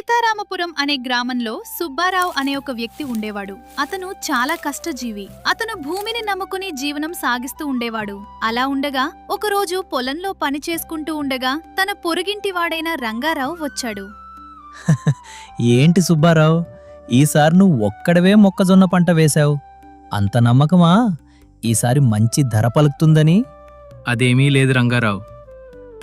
సీతారామపురం అనే గ్రామంలో సుబ్బారావు అనే ఒక వ్యక్తి ఉండేవాడు. అతను చాలా కష్టజీవి. అతను భూమిని నమ్ముకుని జీవనం సాగిస్తూ ఉండేవాడు. అలా ఉండగా ఒకరోజు పొలంలో పని చేసుకుంటూ ఉండగా తన పొరుగింటి వాడైన రంగారావు వచ్చాడు. ఏంటి సుబ్బారావు, ఈసారి నువ్వు ఒక్కడవే మొక్కజొన్న పంట వేశావు? అంత నమ్మకమా ఈసారి మంచి ధర పలుకుతుందని? అదేమీ లేదు రంగారావు.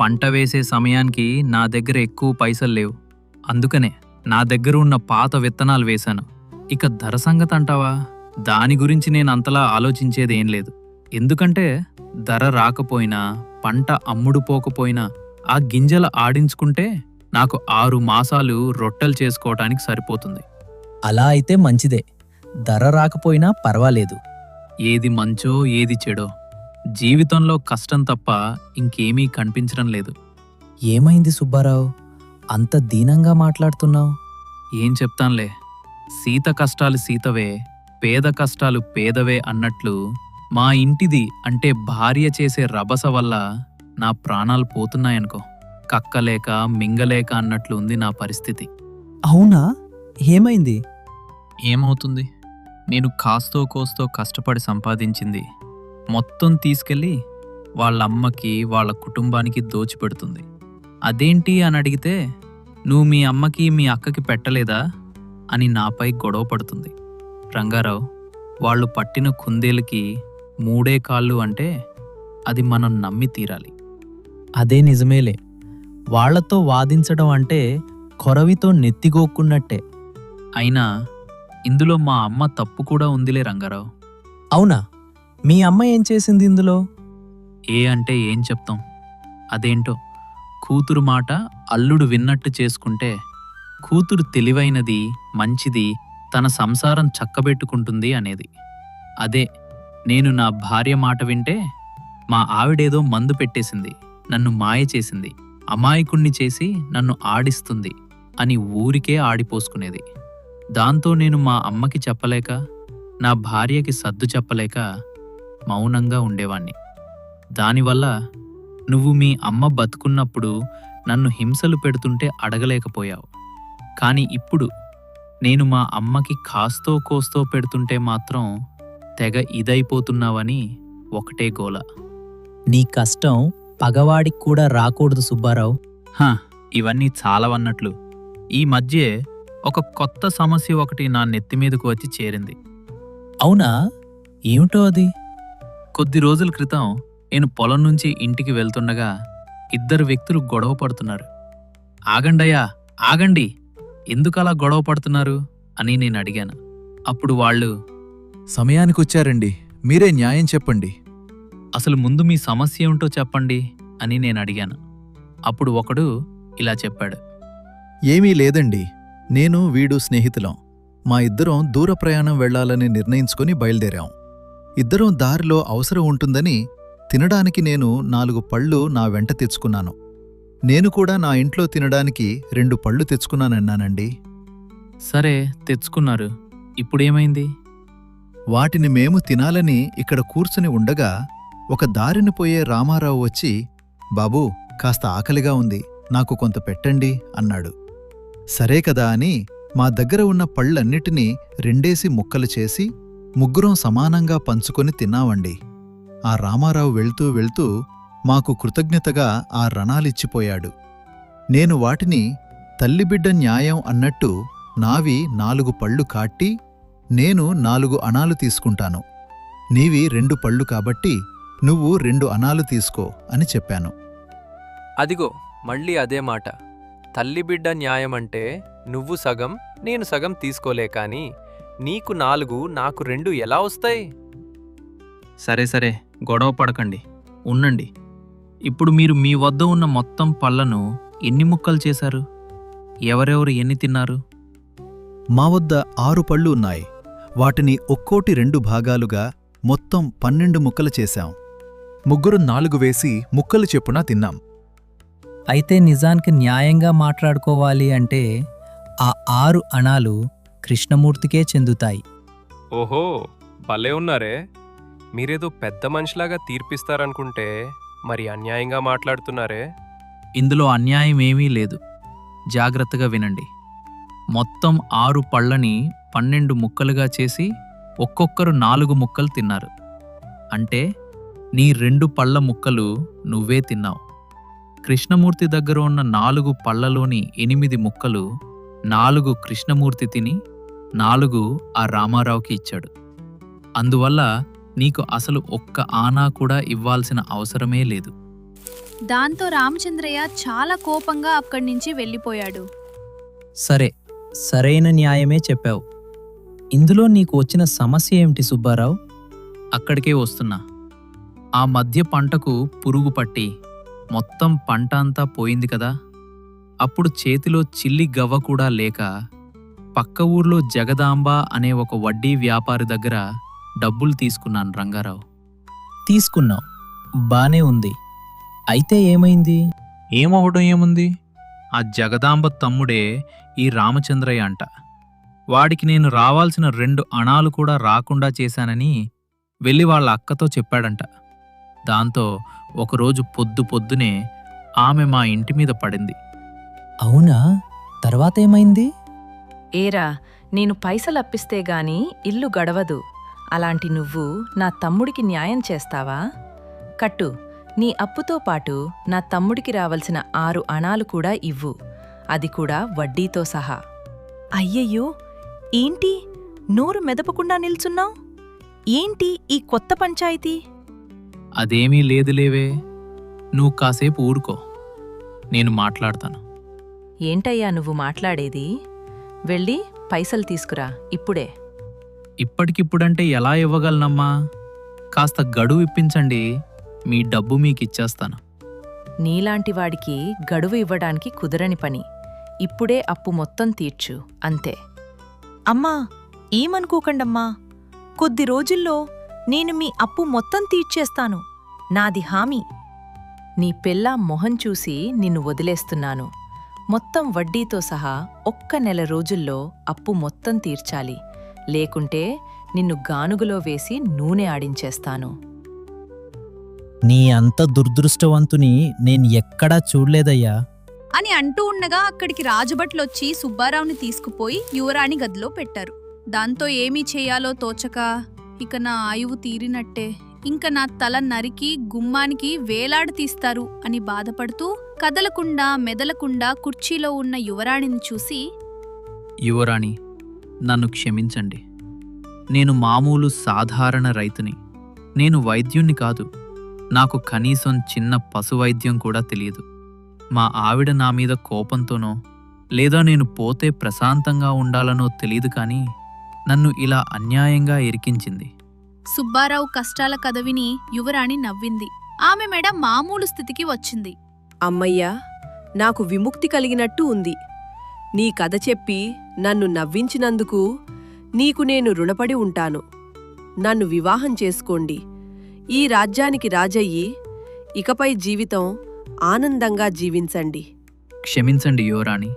పంట వేసే సమయానికి నా దగ్గర ఎక్కువ పైసలు లేవు. అందుకనే నా దగ్గర ఉన్న పాత విత్తనాలు వేశాను. ఇక ధర సంగతి అంటావా? దాని గురించి నేను అంతలా ఆలోచించేదేం లేదు. ఎందుకంటే ధర రాకపోయినా పంట అమ్ముడు పోకపోయినా ఆ గింజలు ఆడించుకుంటే నాకు 6 మాసాలు రొట్టెలు చేసుకోవటానికి సరిపోతుంది. అలా అయితే మంచిదే. ధర రాకపోయినా పర్వాలేదు. ఏది మంచో ఏది చెడో జీవితంలో కష్టం తప్ప ఇంకేమీ కనిపించడం లేదు. ఏమైంది సుబ్బారావు, అంత దీనంగా మాట్లాడుతున్నావు? ఏం చెప్తాన్లే, సీత కష్టాలు సీతవే, పేద కష్టాలు పేదవే అన్నట్లు మా ఇంటిది అంటే భార్య చేసే రభస వల్ల నా ప్రాణాలు పోతున్నాయనుకో. కక్కలేక మింగలేక అన్నట్లు ఉంది నా పరిస్థితి. అవునా, ఏమైంది? ఏమవుతుంది? నేను కాస్తో కోస్తో కష్టపడి సంపాదించింది మొత్తం తీసుకెళ్ళి వాళ్ళమ్మకి వాళ్ళ కుటుంబానికి దోచిపెడుతుంది. అదేంటి అని అడిగితే, నువ్వు మీ అమ్మకి మీ అక్కకి పెట్టలేదా అని నాపై గొడవ పడుతుంది. రంగారావు, వాళ్ళు పట్టిన కుందేలుకి 3 కాళ్ళు అంటే అది మనం నమ్మి తీరాలి. అదే నిజమేలే. వాళ్లతో వాదించడం అంటే కొరవితో నెత్తిగోక్కున్నట్టే. అయినా ఇందులో మా అమ్మ తప్పు కూడా ఉందిలే రంగారావు. అవునా? మీ అమ్మ ఏం చేసింది ఇందులో? అంటే ఏం చెప్తాం, అదేంటో కూతురు మాట అల్లుడు విన్నట్టు చేసుకుంటే కూతురు తెలివైనది, మంచిది, తన సంసారం చక్కబెట్టుకుంటుంది అనేది. అదే నేను నా భార్య మాట వింటే మా ఆవిడేదో మందు పెట్టేసింది, నన్ను మాయ చేసింది, అమాయకుణ్ణి చేసి నన్ను ఆడిస్తుంది అని ఊరికే ఆడిపోసుకునేది. దాంతో నేను మా అమ్మకి చెప్పలేక, నా భార్యకి సర్దు చెప్పలేక మౌనంగా ఉండేవాణ్ణి. దానివల్ల నువ్వు మీ అమ్మ బతుకున్నప్పుడు నన్ను హింసలు పెడుతుంటే అడగలేకపోయావు. కాని ఇప్పుడు నేను మా అమ్మకి కాస్తో కోస్తో పెడుతుంటే మాత్రం తెగ ఇదైపోతున్నావని ఒకటే గోల. నీ కష్టం పగవాడికి కూడా రాకూడదు సుబ్బారావు. ఇవన్నీ చాలవన్నట్లు ఈ మధ్యే ఒక కొత్త సమస్య ఒకటి నా నెత్తిమీదకు వచ్చి చేరింది. అవునా, ఏమిటో అది? కొద్ది రోజుల క్రితం నేను పొలం నుంచి ఇంటికి వెళ్తుండగా 2 వ్యక్తులు గొడవ పడుతున్నారు. ఆగండయ్యా, ఆగండి, ఎందుకలా గొడవ పడుతున్నారు అని నేను అడిగాను. అప్పుడు వాళ్ళు, సమయానికొచ్చారండి, మీరే న్యాయం చెప్పండి. అసలు ముందు మీ సమస్య ఏమిటో చెప్పండి అని నేను అడిగాను. అప్పుడు ఒకడు ఇలా చెప్పాడు. ఏమీ లేదండి, నేను వీడు స్నేహితులం. మా ఇద్దరం దూర ప్రయాణం వెళ్లాలని నిర్ణయించుకుని బయలుదేరాం. ఇద్దరం దారిలో అవసరం ఉంటుందని తినడానికి నేను 4 పళ్ళు నా వెంట తెచ్చుకున్నాను. నేను కూడా నా ఇంట్లో తినడానికి 2 పళ్ళు తెచ్చుకున్నానన్నానండి. సరే, తెచ్చుకున్నారు, ఇప్పుడేమైంది? వాటిని మేము తినాలని ఇక్కడ కూర్చుని ఉండగా ఒక దారిని పోయే రామారావు వచ్చి, బాబూ, కాస్త ఆకలిగా ఉంది, నాకు కొంత పెట్టండి అన్నాడు. సరే కదా అని మా దగ్గర ఉన్న పళ్ళన్నిటినీ 2 ముక్కలు చేసి ముగ్గురం సమానంగా పంచుకొని తిన్నావండి. ఆ రామారావు వెళ్తూ వెళ్తూ మాకు కృతజ్ఞతగా ఆ రణాలిచ్చిపోయాడు. నేను వాటిని తల్లిబిడ్డ న్యాయం అన్నట్టు నావి 4 పళ్ళు కాట్టి నేను 4 అణాలు తీసుకుంటాను, నీవి 2 పళ్ళు కాబట్టి నువ్వు 2 అణాలు తీసుకో అని చెప్పాను. అదిగో మళ్ళీ అదే మాట. తల్లిబిడ్డ న్యాయమంటే నువ్వు సగం నేను సగం తీసుకోలే కాని నీకు 4 నాకు 2 ఎలా వస్తాయి? సరే సరే, గొడవ పడకండి, ఉండండి. ఇప్పుడు మీరు మీ వద్ద ఉన్న మొత్తం పళ్ళను ఎన్ని ముక్కలు చేశారు? ఎవరెవరు ఎన్ని తిన్నారు? మా వద్ద 6 పళ్ళు ఉన్నాయి. వాటిని ఒక్కోటి 2 భాగాలుగా మొత్తం 12 ముక్కలు చేశాం. ముగ్గురు 4 వేసి ముక్కలు చెప్పున తిన్నాం. అయితే నిజానికి న్యాయంగా మాట్లాడుకోవాలి అంటే ఆ 6 అణాలు కృష్ణమూర్తికే చెందుతాయి. ఓహో, భలే ఉన్నారే. మీరేదో పెద్ద మనిషిలాగా తీర్పిస్తారనుకుంటే మరి అన్యాయంగా మాట్లాడుతున్నారే. ఇందులో అన్యాయం ఏమీ లేదు. జాగ్రత్తగా వినండి. మొత్తం 6 పళ్ళని 12 ముక్కలుగా చేసి ఒక్కొక్కరు 4 ముక్కలు తిన్నారు. అంటే నీ 2 పళ్ళ ముక్కలు నువ్వే తిన్నావు. కృష్ణమూర్తి దగ్గర ఉన్న 4 పళ్ళలోని 8 ముక్కలు 4 కృష్ణమూర్తి తిని 4 ఆ రామారావుకి ఇచ్చాడు. అందువల్ల నీకు అసలు ఒక్క ఆనా కూడా ఇవ్వాల్సిన అవసరమే లేదు. దాంతో రామచంద్రయ్య చాలా కోపంగా అక్కడి నుంచి వెళ్ళిపోయాడు. సరే, సరైన న్యాయమే చెప్పావు. ఇందులో నీకు వచ్చిన సమస్య ఏమిటి సుబ్బారావు? అక్కడికే వస్తున్నా. ఆ మధ్య పంటకు పురుగు పట్టి మొత్తం పంట అంతా పోయింది కదా. అప్పుడు చేతిలో చిల్లి గవ్వ కూడా లేక పక్క ఊర్లో జగదాంబ అనే ఒక వడ్డీ వ్యాపారి దగ్గర డబ్బులు తీసుకున్నాను రంగారావు. తీసుకున్నావు, బానే ఉంది. అయితే ఏమైంది? ఏమవడం ఏముంది? ఆ జగదాంబ తమ్ముడే ఈ రామచంద్రయ్య అంట. వాడికి నేను రావాల్సిన 2 అణాలు కూడా రాకుండా చేశానని వెళ్ళి వాళ్ళ అక్కతో చెప్పాడంట. దాంతో ఒకరోజు పొద్దునే ఆమె మా ఇంటి మీద పడింది. అవునా? తర్వాత ఏమైంది? ఏరా, నేను పైసలప్పిస్తే గాని ఇల్లు గడవదు. అలాంటి నువ్వు నా తమ్ముడికి న్యాయం చేస్తావా? కట్టు, నీ అప్పుతో పాటు నా తమ్ముడికి రావలసిన 6 అణాలు కూడా ఇవ్వు, అది కూడా వడ్డీతో సహా. అయ్యయ్యో, ఏంటి నోరు మెదపకుండా నిల్చున్నావు? ఏంటి ఈ కొత్త పంచాయితీ? అదేమీ లేదులేవే, నువ్వు కాసేపు ఊరుకో, నేను మాట్లాడతాను. ఏంటయ్యా నువ్వు మాట్లాడేది? వెళ్ళి పైసలు తీసుకురా ఇప్పుడే. ఇప్పటికిప్పుడంటే ఎలా ఇవ్వగలనమ్మా? కాస్త గడువు ఇప్పించండి, మీ డబ్బు మీకిచ్చేస్తాను. నీలాంటి వాడికి గడువు ఇవ్వడానికి కుదరని పని. ఇప్పుడే అప్పు మొత్తం తీర్చు, అంతే. అమ్మా, ఏమనుకోకండమ్మా, కొద్ది రోజుల్లో నేను మీ అప్పు మొత్తం తీర్చేస్తాను, నాది హామీ. నీ పెళ్ళాం మొహం చూసి నిన్ను వదిలేస్తున్నాను. మొత్తం వడ్డీతో సహా ఒక్క నెల రోజుల్లో అప్పు మొత్తం తీర్చాలి, లేకుంటే నిన్ను గానుగులో వేసి నూనె ఆడించేస్తాను. నీ అంత దురదృష్టవంతుని నేను ఎక్కడా చూడలేదయ్యా అని అంటూ ఉండగా అక్కడికి రాజభట్లొచ్చి సుబ్బారావుని తీసుకుపోయి యువరాణి గదిలో పెట్టారు. దాంతో ఏమీ చేయాలో తోచక, ఇక నా ఆయువు తీరినట్టే, ఇంక నా తల నరికి గుమ్మానికి వేలాడి తీస్తారు అని బాధపడుతూ కదలకుండా మెదలకుండా కుర్చీలో ఉన్న యువరాణిని చూసి, యువరాణి, నన్ను క్షమించండి. నేను మామూలు సాధారణ రైతుని. నేను వైద్యుణ్ణి కాదు. నాకు కనీసం చిన్న పశువైద్యం కూడా తెలియదు. మా ఆవిడ నా మీద కోపంతోనో లేదా నేను పోతే ప్రశాంతంగా ఉండాలనో తెలియదు, కానీ నన్ను ఇలా అన్యాయంగా ఇరికించింది. సుబ్బారావు కష్టాల కథ విని యువరాణి నవ్వింది. ఆమె మెడ మామూలు స్థితికి వచ్చింది. అమ్మయ్యా, నాకు విముక్తి కలిగినట్టు ఉంది. నీ కథ చెప్పి నన్ను నవ్వించినందుకు నీకు నేను రుణపడి ఉంటాను. నన్ను వివాహం చేసుకోండి. ఈ రాజ్యానికి రాజయ్యి ఇకపై జీవితం ఆనందంగా జీవించండి. క్షమించండి యువరాణి,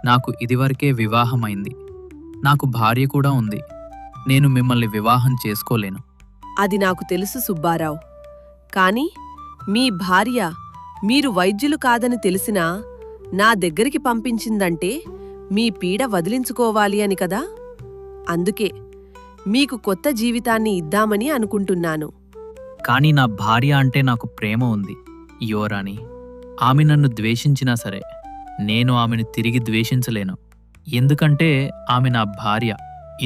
నాకు ఇదివరకే వివాహమైంది. నాకు భార్య కూడా ఉంది. నేను మిమ్మల్ని వివాహం చేసుకోలేను. అది నాకు తెలుసు సుబ్బారావు. కాని మీ భార్య మీరు వైద్యులు కాదని తెలిసినా నా దగ్గరికి పంపించిందంటే మీ పీడ వదిలించుకోవాలి అని కదా. అందుకే మీకు కొత్త జీవితాన్ని ఇద్దామని అనుకుంటున్నాను. కానీ నా భార్య అంటే నాకు ప్రేమ ఉంది యువరాణి. ఆమె నన్ను ద్వేషించినా సరే నేను ఆమెను తిరిగి ద్వేషించలేను. ఎందుకంటే ఆమె నా భార్య.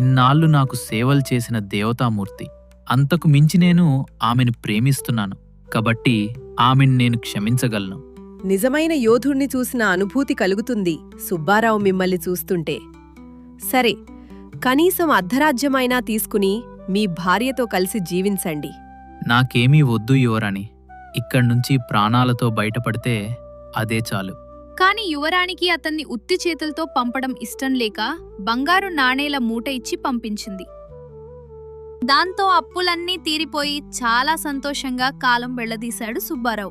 ఇన్నాళ్ళు నాకు సేవలు చేసిన దేవతామూర్తి. అంతకు మించి నేను ఆమెను ప్రేమిస్తున్నాను. కాబట్టి ఆమెను నేను క్షమించగలను. నిజమైన యోధుణ్ణి చూసిన అనుభూతి కలుగుతుంది సుబ్బారావు మిమ్మల్ని చూస్తుంటే. సరే, కనీసం అర్ధరాజ్యమైనా తీసుకుని మీ భార్యతో కలిసి జీవించండి. నాకేమీ వద్దు యువరాణి. ఇక్కడ్నుంచి ప్రాణాలతో బయటపడితే అదే చాలు. కాని యువరాణికి అతన్ని ఉత్తి చేతులతో పంపడం ఇష్టం లేక బంగారు నాణేల మూట ఇచ్చి పంపించింది. దాంతో అప్పులన్నీ తీరిపోయి చాలా సంతోషంగా కాలం వెళ్లదీశాడు సుబ్బారావు.